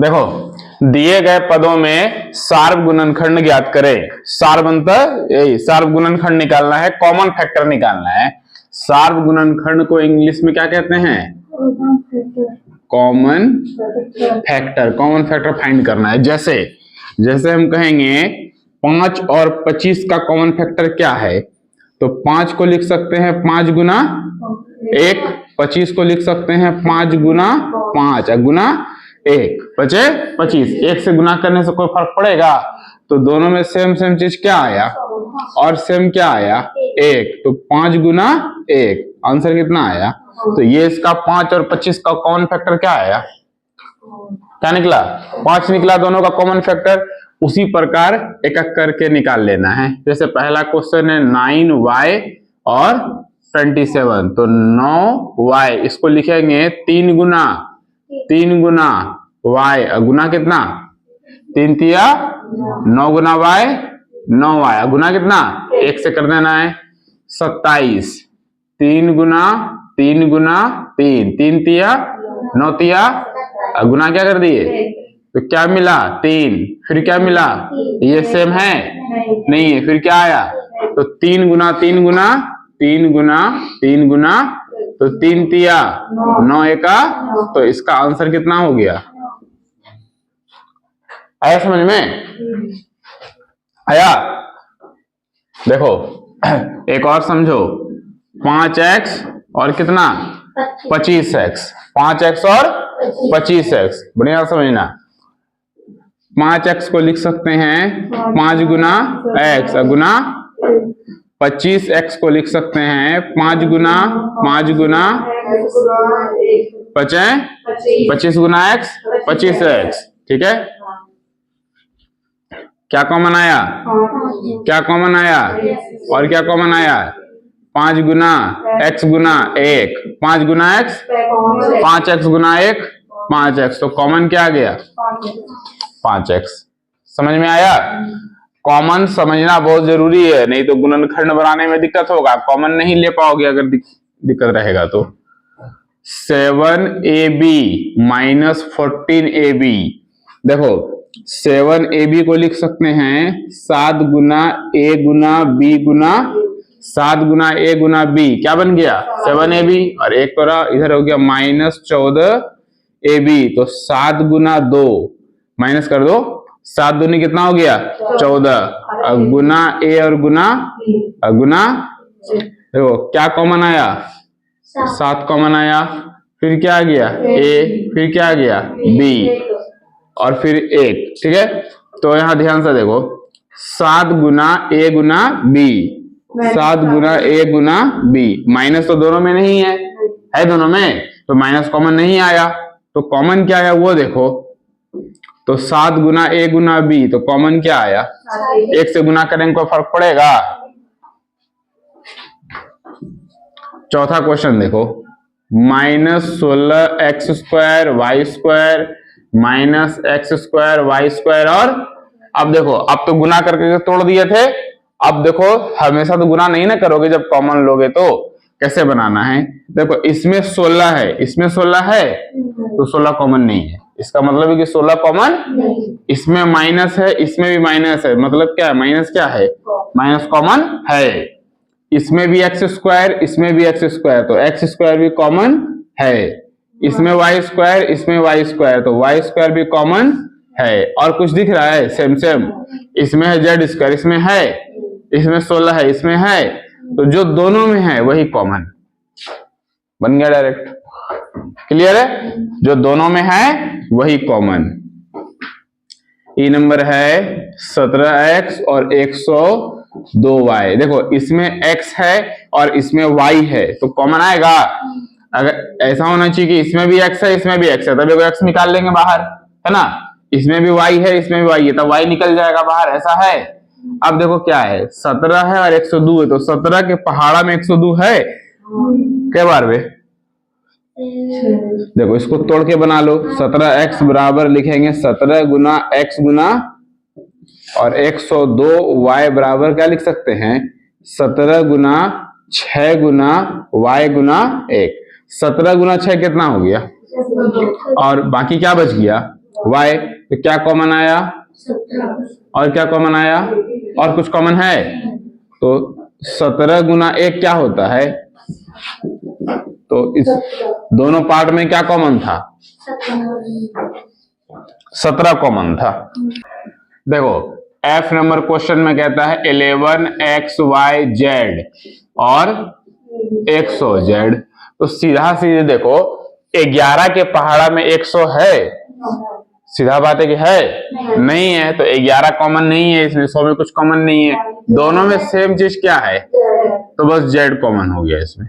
देखो, दिए गए पदों में सार्व गुणनखंड ज्ञात करें। सार्वंतर यही सार्व गुणनखंड निकालना है, कॉमन फैक्टर निकालना है। सार्व गुणनखंड को इंग्लिश में क्या कहते हैं? Common factor. Common factor find करना है। जैसे जैसे हम कहेंगे 5 और 25 का कॉमन फैक्टर क्या है, तो 5 को लिख सकते हैं 5 गुना 1, 25 को लिख सकते हैं 5 गुना 5 गुना 1, बचे 25। 1 से गुना करने से कोई फर्क पड़ेगा? तो दोनों में सेम सेम चीज क्या आया और सेम क्या आया? 1। तो 5 गुना 1, आंसर कितना आया? तो ये इसका 5 और 25 का कॉमन फैक्टर क्या आया? क्या निकला? 5 निकला दोनों का कॉमन फैक्टर। उसी प्रकार एक एक करके निकाल लेना है। जैसे पहला क्वेश्चन है 9y और 27, तो 9y इसको लिखेंगे 3 गुना y, गुना कितना? 3 तिया 9 गुना y, 9y गुना कितना? 1 से कर देना है 27। 3 गुना 3 तिया 9 तिया गुना क्या कर दिए? तो क्या मिला? 3। फिर क्या मिला? ये सेम है? नहीं है। फिर क्या आया? तो 3 गुना तो 3 तिया 9 एका, तो इसका आंसर कितना हो गया? आया समझ में? आया? देखो एक और समझो, 5x और कितना? 25x। 5x और 25x, बढ़िया समझना। 5x को लिख सकते हैं 5 गुना x गुना 25x को लिख सकते हैं 5 गुना 25 गुना x 25x। ठीक है, क्या कॉमन आया? क्या कॉमन आया? और क्या कॉमन आया? 5 गुना x गुना 1, 5 गुना x 5x गुना 1 5x, तो कॉमन क्या आ गया? 5x। समझ में आया? कॉमन समझना बहुत जरूरी है, नहीं तो गुणनखंड बनाने में दिक्कत होगा। कॉमन नहीं ले पाओगे अगर दिक्कत रहेगा तो। 7ab माइनस 14ab, देखो 7ab को लिख सकते हैं 7 गुना a Guna b Guna 7 Guna a Guna b, क्या बन गया? 7ab। और एक तो इधर हो गया माइनस 14ab, तो 7 गुना 2 माइनस कर दो, 7 दूनी कितना हो गया? 14 गुना a और गुना देखो क्या कॉमन आया? 7 कॉमन आया। फिर क्या आ गया? a, फिर क्या आ गया? b और फिर 1। ठीक है, तो यहां ध्यान से देखो 7 गुना a Guna b, 7 Guna a Guna b, minus तो दोनों में नहीं है दोनों में, तो माइनस कॉमन नहीं आया। तो कॉमन क्या आया वो देखो, तो 7 गुना a गुना b, तो कॉमन क्या आया? 1 से गुना करेंगे कोई फर्क पड़ेगा? चौथा क्वेश्चन देखो, minus 16x square y square minus x square y square. और अब देखो, अब तो गुना करके तोड़ दिए थे, अब देखो हमेशा तो गुना नहीं ना करोगे, जब कॉमन लोगे तो कैसे बनाना है। देखो इसमें 16 है, इसमें 16 है, तो 16 कॉमन नहीं है, इसका मतलब है कि 16 कॉमन। इसमें माइनस है, इसमें भी माइनस है, मतलब क्या है? माइनस क्या है? माइनस कॉमन है। इसमें भी एक्स स्क्वायर, इसमें भी एक्स स्क्वायर, तो एक्स स्क्वायर भी कॉमन है। इसमें वाई स्क्वायर, इसमें वाई स्क्वायर, तो वाई स्क्वायर भी कॉमन है। और कुछ दिख रहा है? Same same. इसमें है जेड स्क्वायर, इसमें है, इसमें 16 है, इसमें है, तो जो दोनों में है वही कॉमन बन गया डायरेक्ट। क्लियर है? जो दोनों में है वही कॉमन। ई नंबर है 17x और 102y। देखो इसमें x है और इसमें y है, तो कॉमन आएगा। अगर ऐसा होना चाहिए कि इसमें भी x है, इसमें भी x है, तभी x निकाल लेंगे बाहर, है ना। इसमें भी y है, इसमें भी y है, तब y निकल जाएगा बाहर, ऐसा है। अब देखो क्या है, 17 है और 102 है, तो 17 के पहाड़ा में 102 है, क्या बार वे? देखो इसको तोड़ के बना लो। 17x बराबर लिखेंगे 17 गुना x गुना, और 102y बराबर क्या लिख सकते हैं? 17 गुना 6 गुना y गुना 1। 17 गुना 6 कितना हो गया? और बाकी क्या बच गया? y, तो क्या कॉमन आया? और क्या कॉमन आया? और कुछ कॉमन है? तो 17 गुना 1 क्या होता है? तो इस दोनों पार्ट में क्या कॉमन था? 17 कॉमन था। देखो F नंबर क्वेश्चन में कहता है 11xyz और xyz, तो सीधा सीधे देखो 11 के पहाड़ा में 100 है? सीधा बात है कि है? नहीं है, तो 11 कॉमन नहीं है इसमें, 100 में कुछ कॉमन नहीं है, दोनों में सेम चीज क्या है? तो बस z कॉमन हो गया इसमें।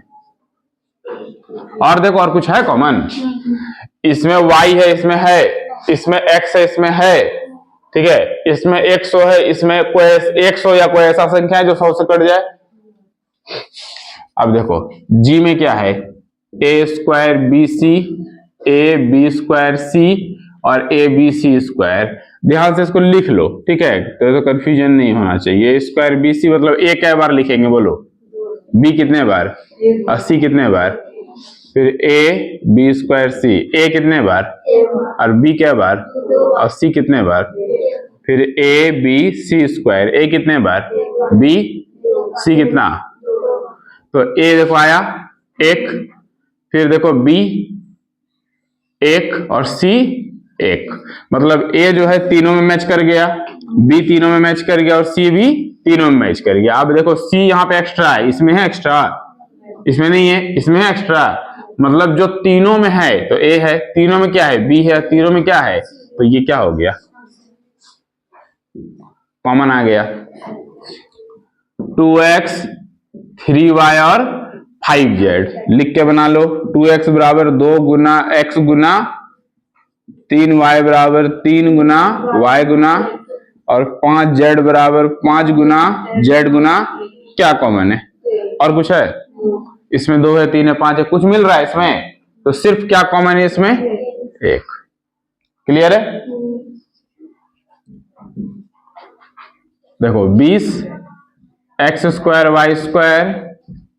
और देखो और कुछ है कॉमन? इसमें y है, इसमें है, इसमें x है, इसमें है, ठीक है, इसमें 100 है, इसमें कोई 100 या कोई ऐसा संख्या है जो 100 से कट जाए। अब देखो g में क्या है? a square B C, A B square C और ए बी सी स्क्वायर। ध्यान से इसको लिख लो, ठीक है, तो कंफ्यूजन नहीं होना चाहिए। स्क्वायर बी सी मतलब ए कै बार लिखेंगे बोलो? बी कितने बार और सी कितने बार? फिर ए बी स्क्वायर सी, ए कितने बार और बी क्या बार और सी कितने बार? फिर ए बी सी स्क्वायर, ए कितने बार, बी सी कितना? तो ए देखो आया 1, फिर देखो बी 1 और सी 1, मतलब ए जो है तीनों में मैच कर गया, बी तीनों में मैच कर गया और सी भी तीनों में मैच कर गया। अब देखो सी यहाँ पे एक्स्ट्रा है, इसमें है एक्स्ट्रा, इसमें नहीं है, इसमें है एक्स्ट्रा, मतलब जो तीनों में है तो ए है, तीनों में क्या है? बी है, तीनों में क्या है? तो ये क्या हो गया? कॉमन आ गया। 2x 3y और 5z लिख के बना लो। 2x बराबर 2 गुना x गुना 3y बराबर 3 गुना y गुना और 5z बराबर 5 गुना z गुना। क्या कॉमन है? और कुछ है? इसमें 2 है, 3 है, 5 है, कुछ मिल रहा है इसमें? तो सिर्फ क्या कॉमन है इसमें? 1। क्लियर है? देखो 20 x square y square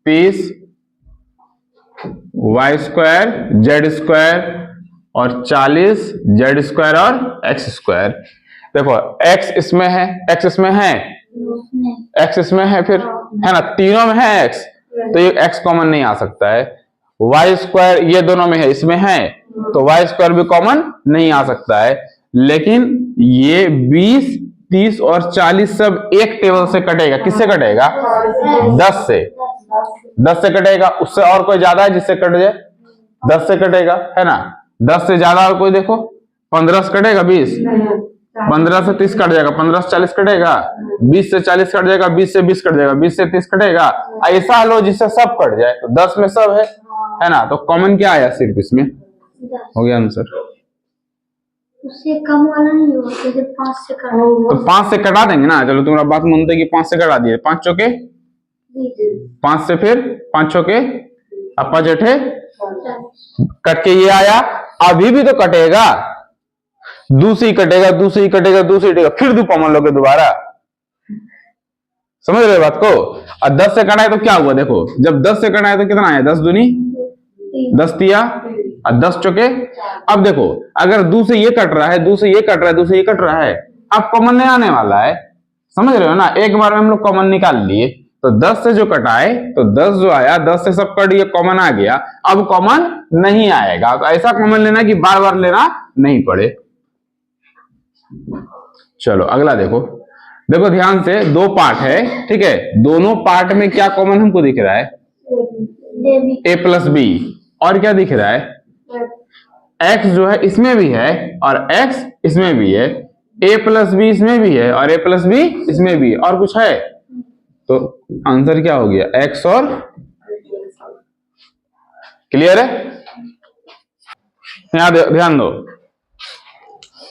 30 y square z square और 40 जेड स्क्वायर और एक्स स्क्वायर। देखो एक्स इसमें है, एक्स इसमें है, एक्स इसमें है, फिर है ना, तीनों में है एक्स, तो ये एक्स कॉमन नहीं आ सकता है। वाई स्क्वायर ये दोनों में है, इसमें है, तो वाई स्क्वायर भी कॉमन नहीं आ सकता है। लेकिन ये 20 30 और 40 सब एक टेबल से कटेगा। किससे कटेगा? 10 से। 10 से कटेगा, उससे और कोई ज्यादा है जिससे कट जाए? 10 से कटेगा, है ना। 10 से ज्यादा और कोई देखो? 15 से कटेगा 20, 15 से 30 कट जाएगा, 15 से 40 कटेगा, 20 से 40 कट जाएगा, 20 से 20 कट जाएगा, 20 से 30 कटेगा। ऐसा लो जिससे सब कट जाए, तो 10 में सब है ना। तो कॉमन क्या आया सिर्फ इसमें? हो गया आंसर। उससे कम वाला नहीं होगा, जैसे 5 से कटा, तो 5 से कटा देंगे ना। चलो तुम्हारा बात मानते कि 5 से कटा दिए, 5 चौके 5 से, फिर 5 चौके अब 5 अठे कट के ये आया। अभी भी तो कटेगा, दूसरी कटेगा, दूसरी कटेगा, दूसरी कटेगा, फिर दो कॉमन लोगे दोबारा। समझ रहे बात को? और 10 से कटा है तो क्या हुआ? देखो जब 10 से कटा है तो कितना आया? 10 दूनी 10 दिया और 10 चौके। अब देखो अगर 2 से ये कट रहा है, 2 से ये कट रहा है, 2 से ये कट रहा है, अब कॉमन नहीं आने वाला है। समझ रहे हो ना? एक बार में हम लोग कॉमन निकाल लिए, तो 10 से जो कटाए तो 10 जो आया, 10 से सब कट, ये कॉमन आ गया। अब कॉमन नहीं आएगा, तो ऐसा कॉमन लेना कि बार बार लेना नहीं पड़े। चलो अगला देखो। देखो ध्यान से, 2 पार्ट है, ठीक है, दोनों पार्ट में क्या कॉमन हमको दिख रहा है? a plus b. और क्या दिख रहा है? x जो है इसमें भी है और x इसमें भी है, a प्लस बी इसमें भी है और a प्लस बी इसमें भी है। और कुछ है? तो आंसर क्या हो गया? x और। क्लियर है? यहां ध्यान दो,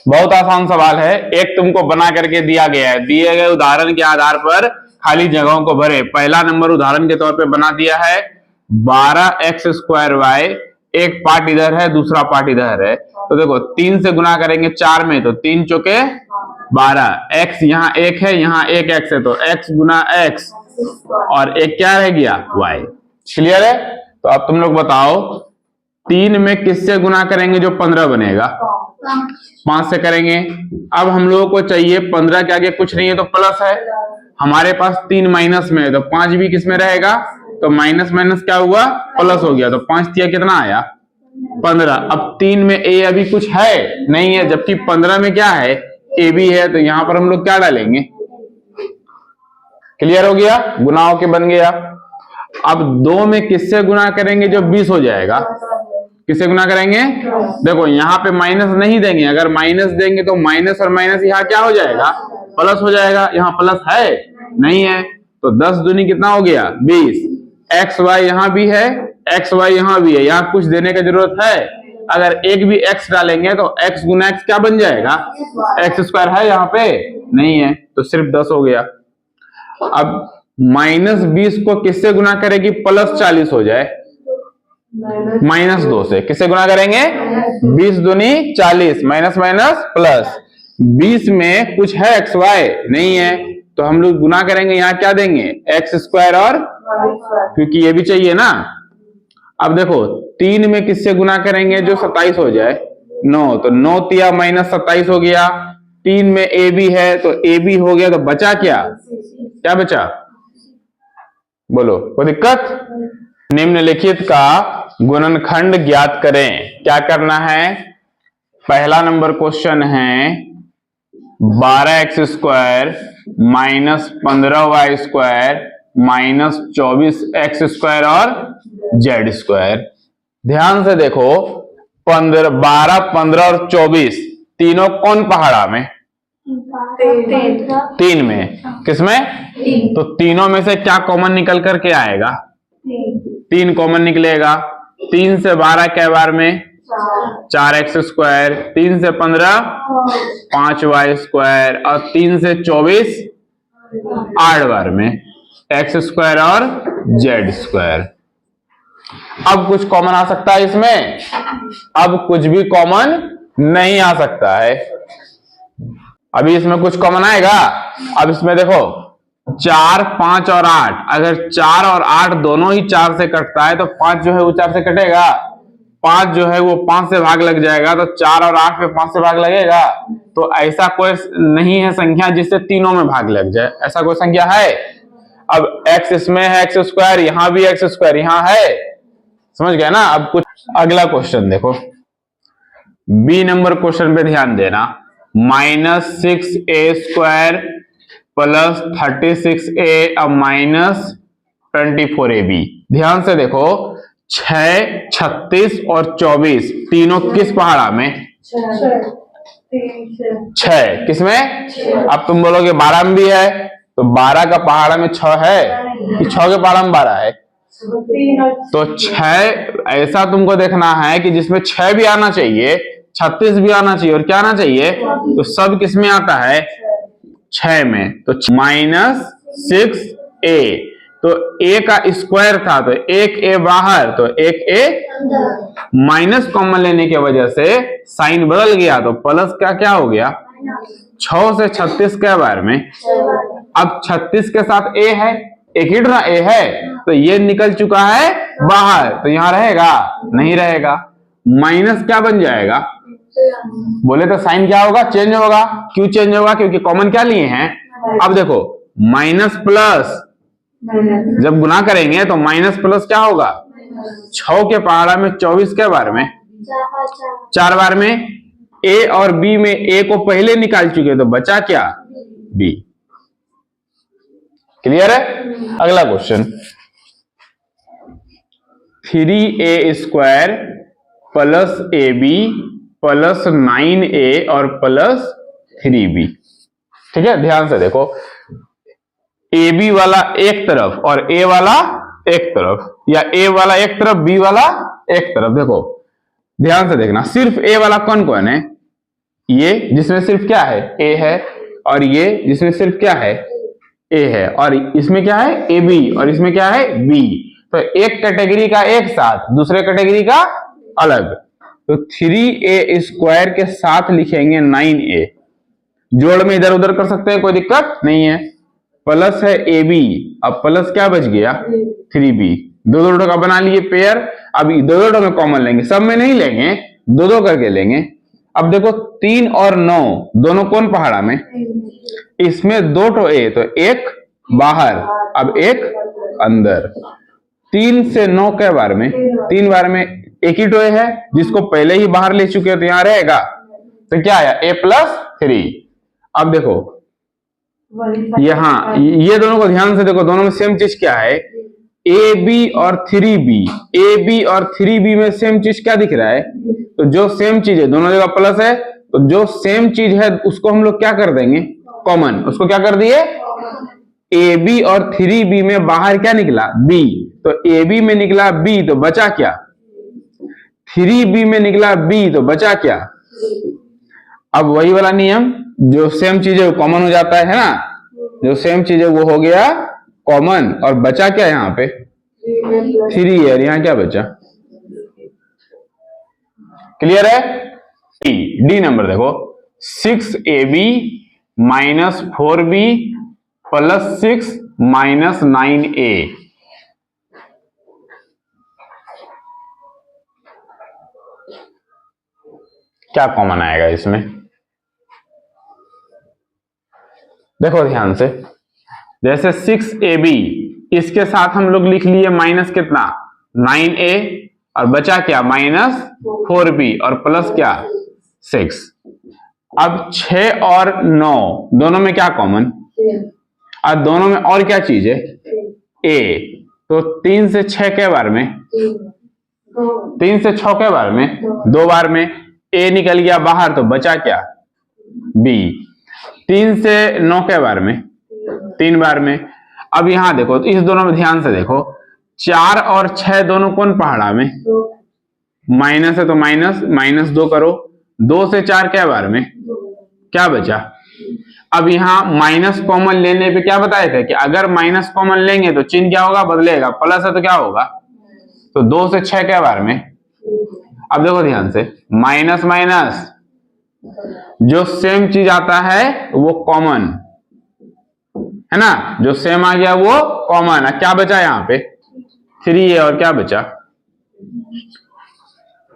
बहुत आसान सवाल है। एक तुमको बना करके दिया गया है, दिए गए उदाहरण के आधार पर खाली जगहों को भरे। पहला नंबर उदाहरण के तौर पे बना दिया है 12x स्क्वायर वाई, एक पार्ट इधर है, दूसरा पार्ट इधर है। तो देखो 3 से गुना करेंगे 4 में, तो 3 चौके 12, x यहाँ 1 है, यहाँ 1 x है, तो x गुना x और एक क्या रह गया? y। क्लियर है? तो अब तुम लोग बताओ 3 में किससे गुना करेंगे जो 15 बनेगा? 5 से करेंगे। अब हम लोगों को चाहिए 15 के आगे कुछ नहीं है तो प्लस है, हमारे पास 3 माइनस में है तो 5 भी किस में रहेगा, तो माइनस माइनस क्या हुआ, प्लस हो गया, तो 5 तिया कितना आया, 15। अब 3 में ए अभी कुछ है नहीं है, जबकि 15 में क्या है, ए भी है, तो यहां पर हम लोग क्या डालेंगे, क्लियर हो गया, गुना होके बन गया। अब 2 में किससे गुना करेंगे जो 20 हो जाएगा, किससे गुना करेंगे, देखो यहाँ पे माइनस नहीं देंगे, अगर माइनस देंगे तो माइनस और माइनस यहाँ क्या हो जाएगा, प्लस हो जाएगा, यहाँ प्लस है नहीं है, तो 10 दूनी कितना हो गया 20। एक्स वाई यहाँ भी है, एक्स वाई यहाँ भी है, यहाँ कुछ देने की जरूरत है, अगर एक भी एक्स डालेंगे तो एक्स गुना एक्स क्या बन जाएगा, एक्स स्क्वायर है यहाँ पे नहीं है, तो सिर्फ 10 हो गया। अब -20 को किससे गुना करेगी, +40 हो जाए, -2 से किससे गुना करेंगे, 20 दूनी 40, माइनस माइनस प्लस, 20 में कुछ है एक्स वाई नहीं है, तो हम लोग गुना करेंगे, यहाँ क्या देंगे, एक्स स्क्वायर और, क्योंकि ये भी चाहिए ना। अब देखो 3 में किससे गुना करेंगे जो 27 हो जाए, 9, तो 9 तिया -27 हो गया, 3 में ए भी है तो ए भी हो गया, तो बचा क्या, क्या बचा, बोलो कोई दिक्कत। निम्नलिखित का गुणनखंड ज्ञात करें, क्या करना है, पहला नंबर क्वेश्चन है 12x² -15y² -24x² और z²। ध्यान से देखो 12, 15 और 24 तीनों कौन पहाड़ा में, 3 में, किसमें, तो तीनों में से क्या कॉमन निकल करके आएगा, 3 कॉमन निकलेगा, 3 से 12 के बार में 4x², 3 से 15 5y² और 3 से 24 8 बार में x² और z²। अब कुछ कॉमन आ सकता है इसमें, अब कुछ भी कॉमन नहीं आ सकता है, अभी इसमें कुछ कॉमन आएगा। अब इसमें देखो 4, 5 और 8, अगर 4 और 8 दोनों ही 4 से कटता है तो 5 जो है वो 4 से कटेगा, 5 जो है वो 5 से भाग लग जाएगा, तो 4 और 8 में 5 से भाग लगेगा, तो ऐसा कोई नहीं है संख्या जिससे तीनों में भाग लग जाए, ऐसा कोई संख्या है। अब x इसमें है x², यहां भी x², यहां है, समझ गए ना। अब कुछ अगला क्वेश्चन देखो, बी नंबर क्वेश्चन पे ध्यान देना, -6a² + 36a अब -24ab। ध्यान से देखो 6, 36 और 24 तीनों किस पहाड़ा में, 6 किसमें, अब तुम बोलोगे 12 में भी है, तो 12 का पहाड़ा में 6 है कि 6 के पहाड़ा में 12 है, तो 6 ऐसा तुमको देखना है कि जिसमें 6 भी आना चाहिए, 36 भी आना चाहिए और क्या आना चाहिए, तो सब किसमें आता है, 6 में, तो -6a, तो a का स्क्वायर था तो एक a बाहर, तो एक a माइनस कॉमन लेने की वजह से साइन बदल गया, तो प्लस का क्या हो गया, 6 से 36 के बार में, अब 36 के साथ a है, एक ही ना a है, तो ये निकल चुका है बाहर, तो यहां रहेगा नहीं रहेगा, माइनस क्या बन जाएगा, बोले तो साइन क्या होगा, चेंज होगा, क्यों चेंज होगा, क्योंकि कॉमन क्या लिए हैं। अब देखो माइनस प्लस जब गुना करेंगे तो माइनस प्लस क्या होगा, 6 के पहाड़ा में 24 के बार में 4 बार में, a और b में a को पहले निकाल चुके, तो बचा क्या, b। क्लियर है। अगला क्वेश्चन 3a² + ab + 9a और +3b। ठीक है, ध्यान से देखो ab वाला एक तरफ और a वाला एक तरफ, या a वाला एक तरफ b वाला एक तरफ, देखो ध्यान से देखना, सिर्फ a वाला कौन कौन है, ये जिसमें सिर्फ क्या है a है, और ये जिसमें सिर्फ क्या है a है, और इसमें क्या है ab, और इसमें क्या है b, तो एक कैटेगरी का एक साथ दूसरे कैटेगरी का अलग, तो 3a² के साथ लिखेंगे 9a, जोड़ में इधर उधर कर सकते हैं, कोई दिक्कत नहीं है, प्लस है ab, अब प्लस क्या बच गया 3b, दो का बना लिए पेयर, अब दो में कॉमन लेंगे, सब में नहीं लेंगे, दो करके लेंगे, अब देखो 3 और 9 दोनों कौन पहाड़ा में, इसमें 2 टो ए, तो एक बाहर, अब एक अंदर। 3 से 9 के बार में, 3 बार में एक ही टो ए है जिसको पहले ही बाहर ले चुके हो, तो यहां रहेगा, तो क्या आया a+3। अब देखो यहां ये दोनों को ध्यान से देखो, दोनों में सेम चीज क्या है, ए बी और 3b, ए बी और 3b में सेम चीज क्या दिख रहा है, तो जो सेम चीज है दोनों जगह प्लस है, तो जो सेम चीज है उसको हम लोग क्या कर देंगे, कॉमन। उसको क्या कर दिए, ए बी और 3b में बाहर क्या निकला, b, तो ए बी में निकला b, तो बचा क्या, 3b में निकला b, तो बचा क्या। अब वही वाला नियम, जो सेम चीज है वो कॉमन हो जाता है ना, जो सेम चीज है वो हो गया कॉमन, और बचा क्या यहाँ पे 3 है, यहाँ क्या बचा, क्लियर है। डी नंबर देखो, 6ab minus 4b plus 6 minus 9a, क्या कॉमन आएगा इसमें, देखो ध्यान से। जैसे 6ab, इसके साथ हम लोग लिख लिए माइनस कितना 9a, और बचा क्या माइनस 4b, और प्लस क्या 6। अब 6 और 9 दोनों में क्या कॉमन, अब दोनों में और क्या चीज है, a, तो 3 से 6 के बार में, 3 से 6 के बार में, 2 बार में a निकल गया बाहर, तो बचा क्या b। 3 से 9 के बार में, 3 बार में। अब यहां देखो, तो इस दोनों में ध्यान से देखो, 4 और 6 दोनों कौन पहाड़ा में, माइनस है तो माइनस, माइनस 2 करो, 2 से 4 के बार में क्या बचा। अब यहां माइनस कॉमन लेने पे क्या बताए थे कि अगर माइनस कॉमन लेंगे तो चिन्ह क्या होगा, बदलेगा, प्लस है तो क्या होगा, तो 2 से 6 के बार में। अब देखो ध्यान से, माइनस माइनस जो सेम चीज आता है वो कॉमन है ना, जो सेम आ गया वो कॉमन। क्या बचा यहाँ पे 3 है, और क्या बचा,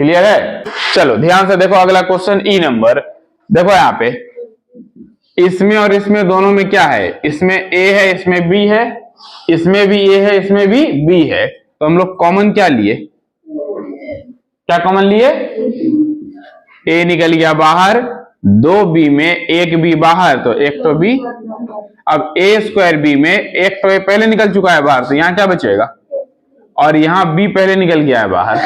क्लियर है। चलो ध्यान से देखो अगला क्वेश्चन ई नंबर, देखो यहाँ पे इसमें और इसमें दोनों में क्या है, इसमें a है, इसमें b है, इसमें भी a है, इसमें भी b है, तो हम लोग कॉमन क्या लिए, क्या कॉमन लिए, a निकल गया बाहर, 2b में एक b बाहर, तो एक तो b। अब a²b में एक तो a पहले निकल चुका है बाहर, तो यहाँ क्या बचेगा, और यहाँ b पहले निकल गया है बाहर,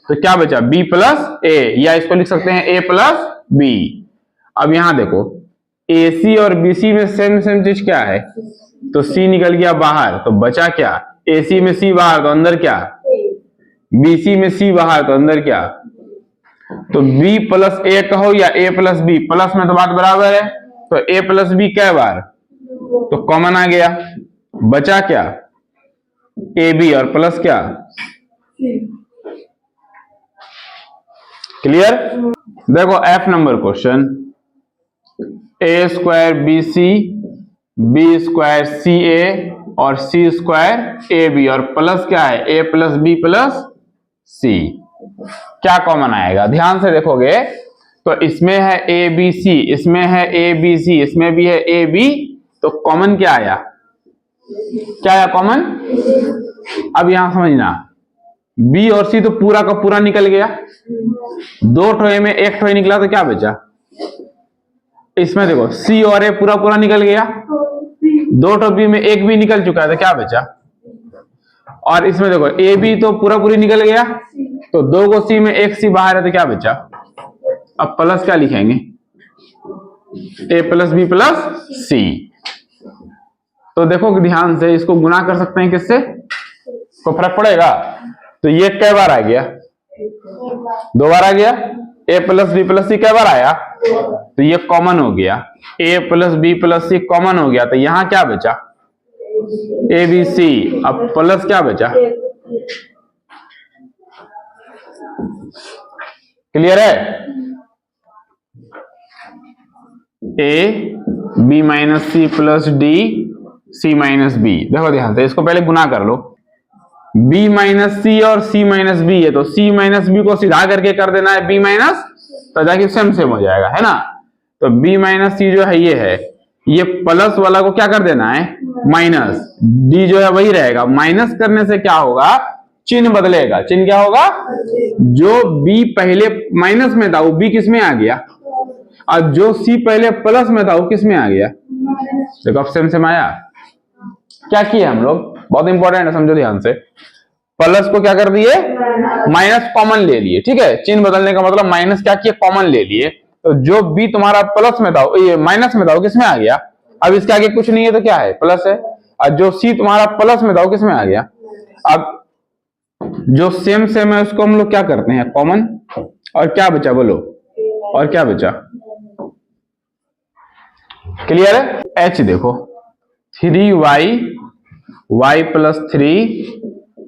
तो क्या बचा b प्लस a, या इसको लिख सकते हैं a प्लस b। अब यहां देखो AC और BC में सेम सेम चीज क्या है, तो C निकल गया बाहर, तो बचा क्या, AC में C बाहर, तो अंदर क्या, BC में C बाहर, तो अंदर क्या, तो B प्लस A कहो या A प्लस B, प्लस में तो बात बराबर है, तो A प्लस B क्या बार, तो कॉमन आ गया, बचा क्या AB, और प्लस क्या, क्लियर। देखो F number question, a² BC, b² CA और c² AB, और प्लस क्या है a plus B plus C, क्या कॉमन आएगा। ध्यान से देखोगे तो इसमें है ABC, इसमें है ABC, इसमें भी है AB, तो कॉमन क्या आया, क्या आया कॉमन। अब यहां समझना, B और C तो पूरा का पूरा निकल गया, 2 ठोए में एक ठोए निकला, तो क्या बचा, इसमें देखो C और A पूरा पूरा निकल गया, 2 ठो B में एक भी निकल चुका है, तो क्या बचा, और इसमें देखो A भी तो पूरा पूरी निकल गया, तो 2 को C में एक C बाहर है, तो क्या बचा। अब प्लस क्या लिखेंगे, A plus B plus C, तो देखो ध्यान से इसको गुना कर सकते हैं किससे, को फर्क पड़ेगा, तो ये कै बार आ गया, 2 बार आ गया, A plus B plus C कै बार आया, तो ये कॉमन हो गया, A plus B plus C common हो गया, तो यहां क्या बचा ABC, अब प्लस क्या बचा, क्लियर है। A B minus C plus D C minus B, देखो ध्यान से इसको पहले गुना कर लो, B माइनस C और C माइनस B है, तो C माइनस B को सीधा करके कर देना है B माइनस तो जाके सेम सेम हो जाएगा, है ना। तो b माइनस सी जो है ये प्लस वाला को क्या कर देना है, माइनस, d जो है वही रहेगा। माइनस करने से क्या होगा, चिन्ह बदलेगा। चिन्ह क्या होगा, जो b पहले माइनस में था वो b किस में आ गया, और जो c पहले प्लस में था वो किस में आ गया। देखो अब सेम सेम आया। क्या किया हम लोग, बहुत इंपॉर्टेंट है, समझो ध्यान से। प्लस को क्या कर दिए, माइनस कॉमन ले लिए, ठीक है। चिन्ह बदलने का मतलब माइनस क्या किया, कॉमन ले लिए। तो जो b तुम्हारा प्लस में था, ये माइनस में था, वो किसमें आ गया। अब इसके आगे कुछ नहीं है तो क्या है, प्लस है। और जो c तुम्हारा प्लस में था वो किसमें आ गया। अब जो सेम सेम है उसको हम लोग क्या करते हैं, कॉमन। और क्या बचा बोलो, और क्या बचा, क्लियर है। h देखो 3y y plus 3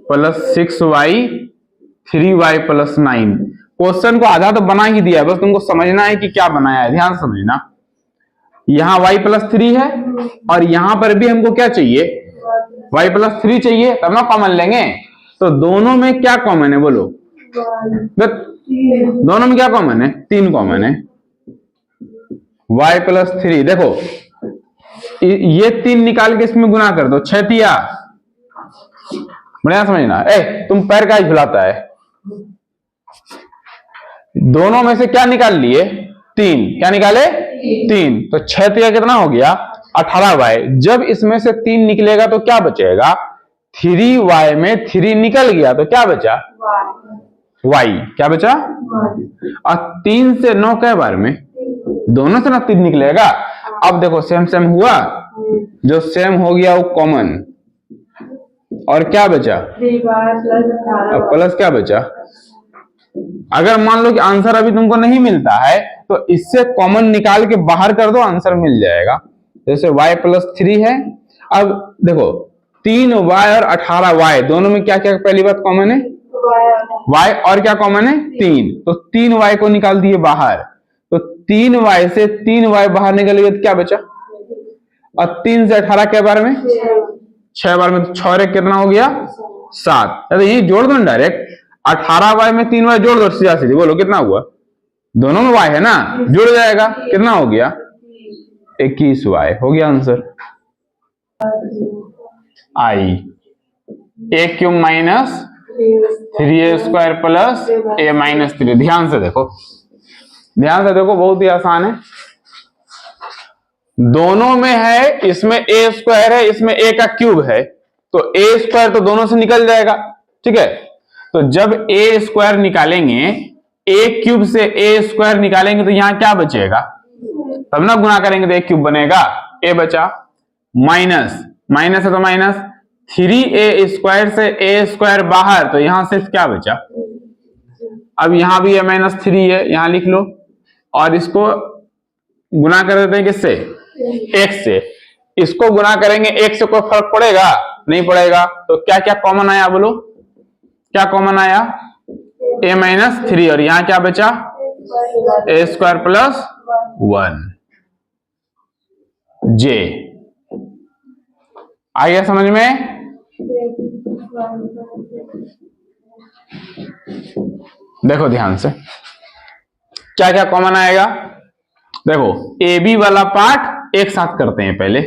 plus 6y 3y plus 9। Question को आधा तो बना ही दिया है, बस तुमको समझना है कि क्या बनाया है, ध्यान समझना। यहां y प्लस 3 है और यहां पर भी हमको क्या चाहिए, y प्लस 3 चाहिए, तब ना कॉमन लेंगे। तो दोनों में क्या कॉमन है बोलो, दोनों में क्या कॉमन है, 3 कॉमन है। y प्लस 3 देखो ये 3 निकाल के इसमें गुना कर दो, 6 तिया, बढ़िया समझना। तुम पैर का ही फुलाता है, दोनों में से क्या निकाल लिए, 3, क्या निकाले 3, तो 6 तिया कितना हो गया 18y। जब इसमें से 3 निकलेगा तो क्या बचेगा, 3y में 3 निकल गया तो क्या बचा, y, क्या बचा। और 3 से 9 कै बार में, दोनों से ना 3 निकलेगा। अब देखो सेम सेम हुआ, जो सेम हो गया वो कॉमन, और क्या बचा, अब प्लस क्या बचा। अगर मान लो कि आंसर अभी तुमको नहीं मिलता है तो इससे कॉमन निकाल के बाहर कर दो, आंसर मिल जाएगा। जैसे y प्लस 3 है, अब देखो 3y और 18y दोनों में क्या क्या पहली बात कॉमन है, y, और क्या कॉमन है 3, तो 3y को निकाल दिए बाहर। तो 3y से 3y बाहर निकल गया तो क्या बचा, और 3 से 18 के बार में 6 बार में, तो 6 कितना हो गया 7। तो ये जोड़ दो डायरेक्ट, 18y में 3y जोड़ दो, सीधा सीधी बोलो कितना हुआ, दोनों में y है ना, जुड़ जाएगा, कितना हो गया 21y, हो गया answer. i a cube minus 3a square plus a minus 3। ध्यान से देखो, ध्यान से देखो, बहुत ही आसान है। दोनों में है, इसमें a स्क्वायर है, इसमें a का क्यूब है, तो a स्क्वायर तो दोनों से निकल जाएगा, ठीक है। तो जब a स्क्वायर निकालेंगे, a क्यूब से a स्क्वायर निकालेंगे तो यहां क्या बचेगा, तब ना गुना करेंगे तो a क्यूब बनेगा, a बचा, माइनस माइनस है तो माइनस 3a स्क्वायर से a स्क्वायर बाहर, तो यहां सिर्फ क्या बचा। अब यहां भी माइनस 3 है, यहां लिख लो, और इसको गुना कर देते हैं किससे, x से। इसको गुना करेंगे x से, कोई फर्क पड़ेगा, नहीं पड़ेगा। तो क्या क्या कॉमन आया बोलो, क्या कॉमन आया, a माइनस 3, और यहां क्या बचा a स्क्वायर प्लस 1 j। आ गया समझ में। देखो ध्यान से क्या क्या कॉमन आएगा, देखो ए बी वाला पार्ट एक साथ करते हैं पहले,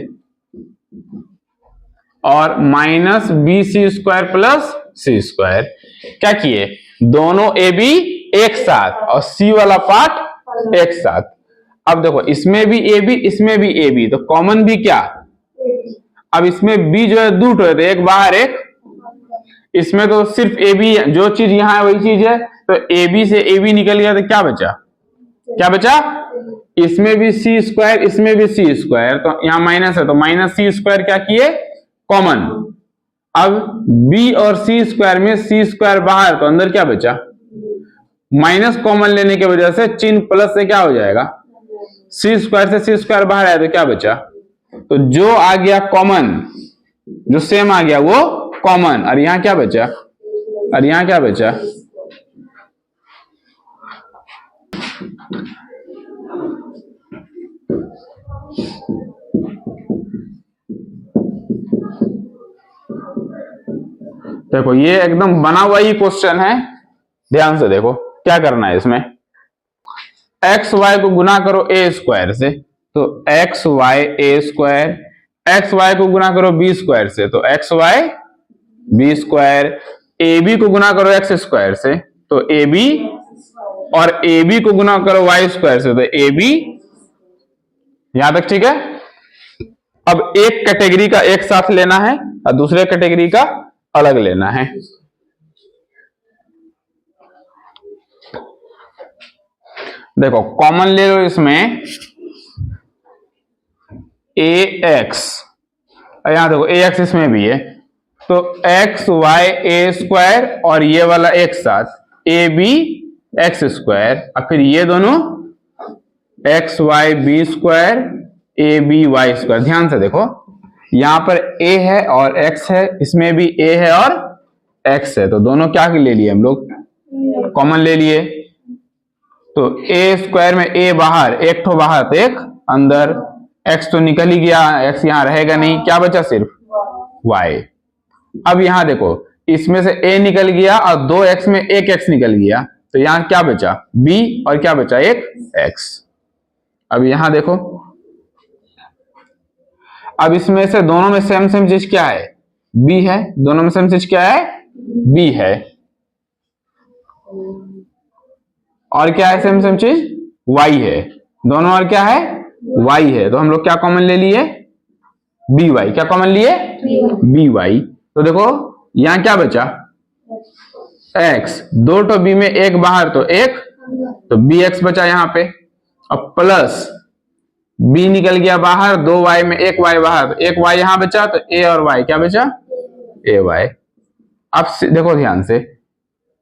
और minus B C square plus C square. क्या किए, दोनों ए बी एक साथ और सी वाला पार्ट एक साथ। अब देखो इसमें भी ए बी, इसमें भी ए बी, तो कॉमन भी क्या, अब इसमें बी जो है दो तो एक बाहर एक, इसमें तो सिर्फ ए बी, जो चीज यहां है वही चीज है, तो ए बी से ए बी निकल गया तो क्या बचा, क्या बचा, इसमें भी सी स्क्वायर, इसमें भी सी स्क्वायर, तो यहां माइनस है तो माइनस सी स्क्वायर क्या किए कॉमन। अब बी और सी स्क्वायर में सी स्क्वायर बाहर, तो अंदर क्या बचा, माइनस कॉमन लेने की वजह से चिन्ह प्लस से क्या हो जाएगा, सी स्क्वायर से सी स्क्वायर बाहर आया तो क्या बचा, तो जो आ गया कॉमन, जो सेम आ गया वो कॉमन, और यहां क्या बचा, और यहां क्या बचा, देखो ये एकदम बना हुआ ही क्वेश्चन है, ध्यान से देखो क्या करना है इसमें। एक्स वाई को गुना करो ए स्क्वायर से, तो x y a square, x y को गुना करो बी स्क्वायर से, तो x y b square, a b को गुना करो एक्स स्क्वायर से, तो ए बी, और ए बी को गुना करो वाई स्क्वायर से, तो ए बी। यहां तक ठीक है। अब एक कैटेगरी का एक साथ लेना है और दूसरे कैटेगरी का अलग लेना है। देखो कॉमन ले लो इसमें ए एक्स, यहां देखो ए एक्स इसमें भी है, तो एक्स वाई ए स्क्वायर और ये वाला एक साथ ए बी एक्स स्क्वायर, और फिर ये दोनों x y b square a b y square. ध्यान से देखो यहां पर ए है और एक्स है, इसमें भी ए है और एक्स है, तो दोनों क्या ले लिए हम लोग, कॉमन ले लिए। तो ए स्क्वायर में ए बाहर, एक तो बाहर तो एक अंदर, एक्स तो निकल ही गया, एक्स यहां रहेगा नहीं, क्या बचा सिर्फ वाई। अब यहां देखो इसमें से ए निकल गया और दो एक्स में एक एक्स निकल गया, तो यहां क्या बचा बी और क्या बचा एक एक्स। अब यहां देखो, अब इसमें से दोनों में सेम सेम चीज क्या है, बी है, दोनों में सेम चीज क्या है, बी है, और क्या है सेम सेम चीज, वाई है, दोनों और क्या है वाई है, तो हम लोग क्या कॉमन ले लिए, बी वाई, क्या कॉमन लिए बी वाई। तो देखो यहां क्या बचा एक्स, दो तो बी में एक बाहर तो एक, तो बी एक्स बचा यहां पे, अब प्लस बी निकल गया बाहर, दो वाई में एक वाई बाहर, तो एक वाई यहां बचा, तो ए और वाई क्या बचा ए वाई। अब देखो ध्यान से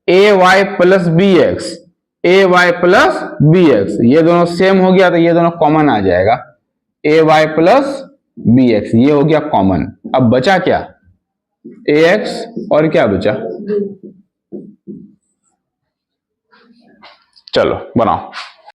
ए वाई प्लस बी एक्स, ए वाई प्लस बी एक्स, ये दोनों सेम हो गया तो ये दोनों कॉमन आ जाएगा, ए वाई प्लस बी एक्स, ये हो गया कॉमन। अब बचा क्या ए एक्स और क्या बचा, चलो बनाओ।